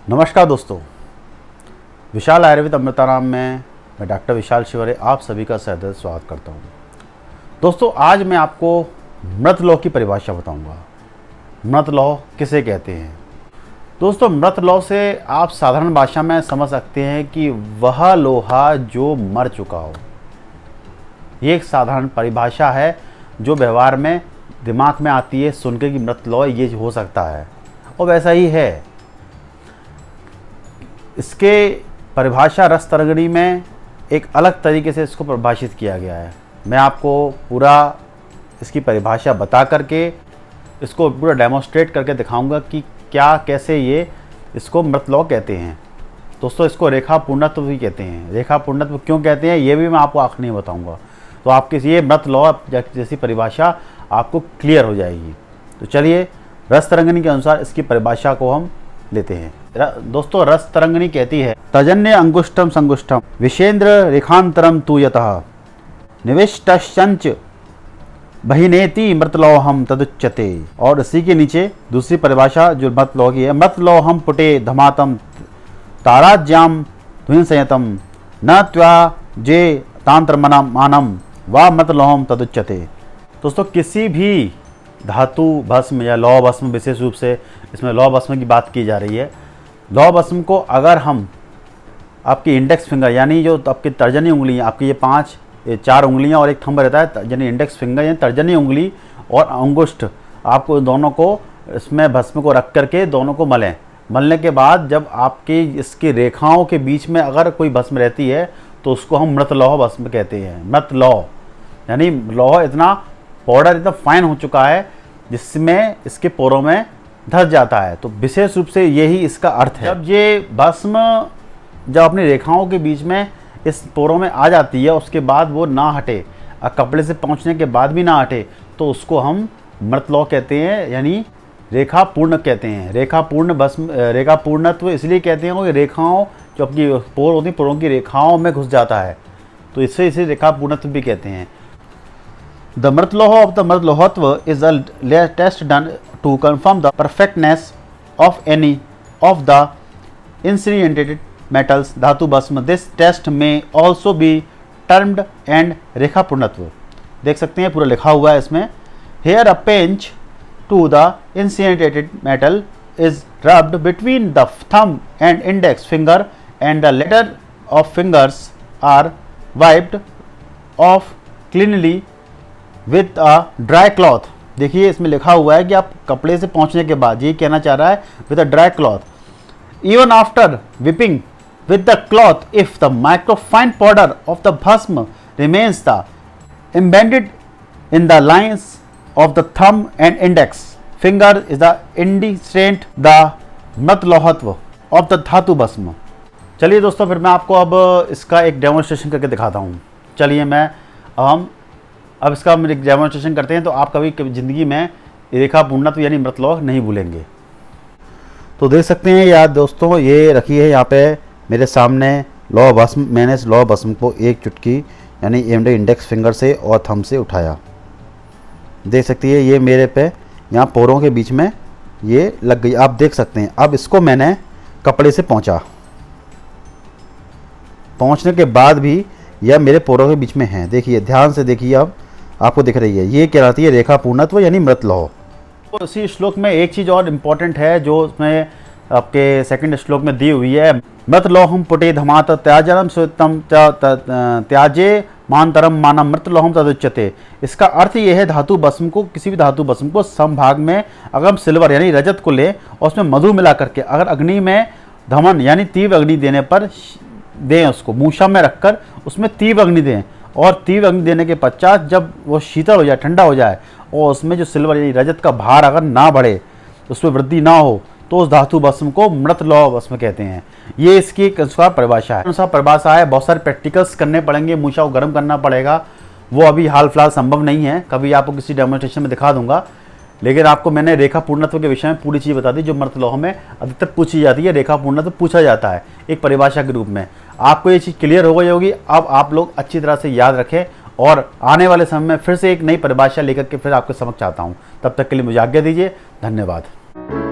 नमस्कार दोस्तों, विशाल आयुर्वेद अमृताराम में मैं डॉक्टर विशाल शिवरे आप सभी का सहृदय स्वागत करता हूं। दोस्तों, आज मैं आपको मृत लौह की परिभाषा बताऊंगा। मृत लौह किसे कहते हैं? दोस्तों, मृत लौह से आप साधारण भाषा में समझ सकते हैं कि वह लोहा जो मर चुका हो। ये एक साधारण परिभाषा है जो व्यवहार में दिमाग में आती है सुन के कि मृत लौह ये हो सकता है, और वैसा ही है। इसके परिभाषा रस तरंगिणी में एक अलग तरीके से इसको परिभाषित किया गया है। मैं आपको पूरा इसकी परिभाषा बता करके इसको पूरा डेमोन्स्ट्रेट करके दिखाऊंगा कि क्या कैसे ये इसको मृत लौह कहते हैं। दोस्तों, इसको रेखा पूर्णत्व भी कहते हैं। रेखा पूर्णत्व क्यों कहते हैं ये भी मैं आपको आखिर में बताऊंगा। तो आपके ये मृत लौह जैसी परिभाषा आपको क्लियर हो जाएगी। तो चलिए, रस तरंगिणी के अनुसार इसकी परिभाषा को हम लेते हैं। दोस्तों, रस तरंगिणी कहती है, तजन्य अंगुष्ठम संगुष्ठम विषेंद्र रेखांतरम तु यतः निविष्टश्चंच बहिनेति मृतलौहम तदुच्यते। और इसी के नीचे दूसरी परिभाषा जो मृतलौह की है, मृतलौहम पुटे धमातम ताराज्याम ध्वंसयतम न त्वाजे तांत्रमानम व मृतलौहम तदुच्यते। दोस्तों, किसी भी धातु भस्म या लौह भस्म, विशेष रूप से इसमें लौह भस्म की बात की जा रही है। लौह भस्म को अगर हम आपकी इंडेक्स फिंगर यानी जो आपकी तर्जनी उंगली, आपकी ये चार उंगलियां और एक थंब रहता है, यानी इंडेक्स फिंगर यानी तर्जनी उंगली और अंगुष्ठ, आपको दोनों को इसमें भस्म को रख करके दोनों को मलें। मलने के बाद जब आपकी इसकी रेखाओं के बीच में अगर कोई भस्म रहती है तो उसको हम मृत लौह भस्म कहते हैं। मृत लौह यानी लौह इतना पाउडर इतना फाइन हो चुका है जिसमें इसके पोरों में धस जाता है। तो विशेष रूप से यही इसका अर्थ है। जब ये भस्म जब अपनी रेखाओं के बीच में इस पोरों में आ जाती है, उसके बाद वो ना हटे, कपड़े से पहुंचने के बाद भी ना हटे, तो उसको हम मृत लौह कहते हैं, यानी रेखा पूर्ण कहते हैं। रेखा पूर्ण भस्म, रेखा पूर्णत्व इसलिए कहते हैं कि रेखाओं जो अपनी पोर होती, पोरों की रेखाओं में घुस जाता है, तो इसे रेखा पूर्णत्व भी कहते हैं। The Mritloho of the Mritlohatva is a test done to confirm the perfectness of any of the incinerated metals dhatu bhasma. This test may also be termed and rekha purnatva. देख सकते हैं पूरा लिखा हुआ है इसमें। Here a pinch to the incinerated metal is rubbed between the thumb and index finger, and the latter of fingers are wiped off cleanly with a dry cloth. देखिए इसमें लिखा हुआ है कि आप कपड़े से पहुंचने के बाद, ये कहना चाह रहा है with a dry cloth. Even after wiping with the cloth, if the microfine powder of the bhasma remains the embedded in the lines of the thumb and index finger is the indecent the मृत लौहत्व of the धातु भस्म। चलिए दोस्तों, फिर मैं आपको अब इसका एक डेमोन्स्ट्रेशन करके दिखाता हूँ। चलिए अब इसका हम एक डेमोन्स्ट्रेशन करते हैं, तो आप कभी ज़िंदगी में रेखा पूर्णत्व यानी मृत लौह नहीं भूलेंगे। तो देख सकते हैं यार दोस्तों, ये रखी है यहाँ पे मेरे सामने लौह भस्म। मैंने इस लौह भस्म को एक चुटकी यानी इंडेक्स फिंगर से और थंब से उठाया। देख सकती है ये मेरे पे यहाँ पोरों के बीच में ये लग गई, आप देख सकते हैं। अब इसको मैंने कपड़े से पहुँचने के बाद भी यह मेरे पोरों के बीच में है। देखिए, ध्यान से देखिए, अब आपको दिख रही है, ये कहलाती है रेखा पूर्णत्व यानी मृत लौह। तो इसी श्लोक में एक चीज़ और इम्पॉर्टेंट है जो उसमें आपके सेकंड श्लोक में दी हुई है। मृत लौहम पुटे धमात त्याजनम सुतम त्याजे मानतरम मानम मृत लौहम तदुच्यते। इसका अर्थ ये है, धातु भस्म को, किसी भी धातु भस्म को समभाग में अगर हम सिल्वर यानी रजत को लें और उसमें मधु मिला करके अगर अग्नि में धमन यानी तीव्र अग्नि देने पर दें, उसको मूषा में रखकर उसमें तीव्र अग्नि दें, और तीव्र अग्नि देने के पश्चात जब वो शीतल हो जाए, ठंडा हो जाए, और उसमें जो सिल्वर यानी रजत का भार अगर ना बढ़े, उसमें वृद्धि ना हो, तो उस धातु भस्म को मृत लौह भस्म कहते हैं। ये इसकी एक अनुसार परिभाषा है। अनुसार परिभाषा है, बहुत सारे प्रैक्टिकल्स करने पड़ेंगे, मूषा को गर्म करना पड़ेगा, वो अभी हाल फिलहाल संभव नहीं है, कभी आपको किसी डेमोन्स्ट्रेशन में दिखा दूंगा। लेकिन आपको मैंने रेखा पूर्णत्व के विषय में पूरी चीज़ बता दी जो मृत लौह में अधिकतर पूछी जाती है। रेखा पूर्णत्व पूछा जाता है एक परिभाषा के रूप में। आपको ये चीज़ क्लियर हो गई होगी। अब आप लोग अच्छी तरह से याद रखें, और आने वाले समय में फिर से एक नई परिभाषा लेकर के फिर आपके समक्ष आता हूँ। तब तक के लिए मुझे आज्ञा दीजिए। धन्यवाद।